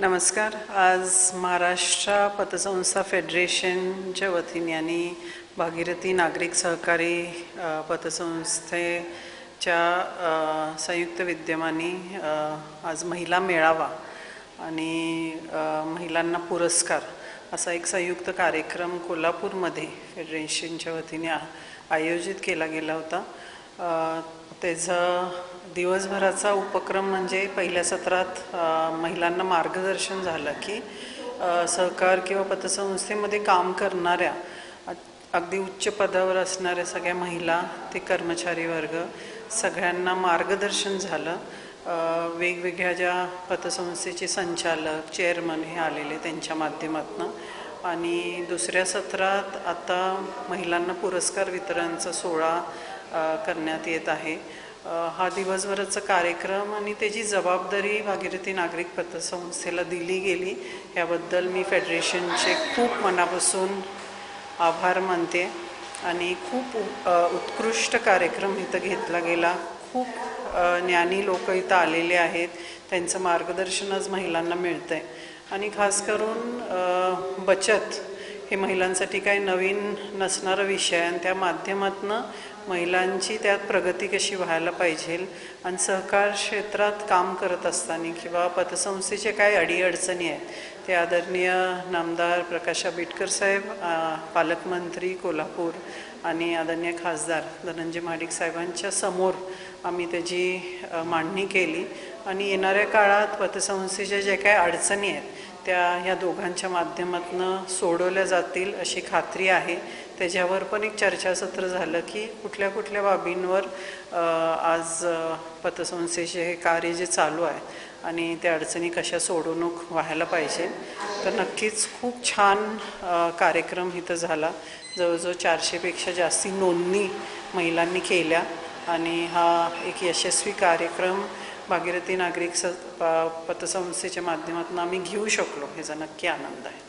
नमस्कार. आज महाराष्ट्र पतसंस्था फेडरेशनच्या वतीने आणि भागीरथी नागरिक सहकारी पतसंस्थेच्या संयुक्त विद्यमाने आज महिला मेळावा आणि महिलांना पुरस्कार असा एक संयुक्त कार्यक्रम कोल्हापूरमध्ये फेडरेशनच्या वतीने आयोजित केला गेला होता. त्याचा दिवसभराचा उपक्रम म्हणजे पहिल्या सत्रात महिलांना मार्गदर्शन झालं की सहकार किंवा पतसंस्थेमध्ये काम करणाऱ्या अगदी उच्च पदावर असणाऱ्या सगळ्या महिला ते कर्मचारी वर्ग सगळ्यांना मार्गदर्शन झालं. वेगवेगळ्या ज्या पतसंस्थेचे संचालक चेअरमन हे आलेले त्यांच्या माध्यमातून आणि दुसऱ्या सत्रात आता महिलांना पुरस्कार वितरणाचा सोहळा करण्यात येत आहे. हा दिवसभराचा कार्यक्रम आणि त्याची जबाबदारी भागीरथी नागरिक पतसंस्थेला दिली गेली याबद्दल मी फेडरेशनचे खूप मनापासून आभार मानते आणि खूप उत्कृष्ट कार्यक्रम इथं घेतला गेला. खूप ज्ञानी लोक इथं आलेले आहेत, त्यांचं मार्गदर्शन आज महिलांना मिळतं आहे आणि खास करून बचत हे महिलांसाठी काही नवीन नसणारा विषय आणि त्या माध्यमातून महिलांची त्यात प्रगती कशी व्हायला पाहिजे आणि सहकार क्षेत्रात काम करत असताना किंवा पतसंस्थेचे काय अडीअडचणी आहेत ते आदरणीय नामदार प्रकाश आंबेडकर साहेब, पालकमंत्री कोल्हापूर आणि आदरणीय खासदार धनंजय महाडिक साहेबांच्या समोर आम्ही त्याची मांडणी केली आणि येणाऱ्या काळात पतसंस्थेच्या ज्या काही अडचणी आहेत त्या ह्या दोघांच्या माध्यमातून सोडवल्या जातील अशी खात्री आहे. त्याच्यावर पण एक चर्चासत्र झालं की कुठल्या कुठल्या बाबींवर आज पतसंस्थेचे हे कार्य जे चालू आहे आणि त्या अडचणी कशा सोडवणूक व्हायला पाहिजे. तर नक्कीच खूप छान कार्यक्रम इथं झाला. जवळजवळ 400पेक्षा जास्ती नोंदणी महिलांनी केल्या आणि हा एक यशस्वी कार्यक्रम भागीरथी नागरिक पतसंस्थेच्या माध्यमातून आम्ही घेऊ शकलो ह्याचा नक्की आनंद आहे.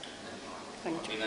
थँक्यू.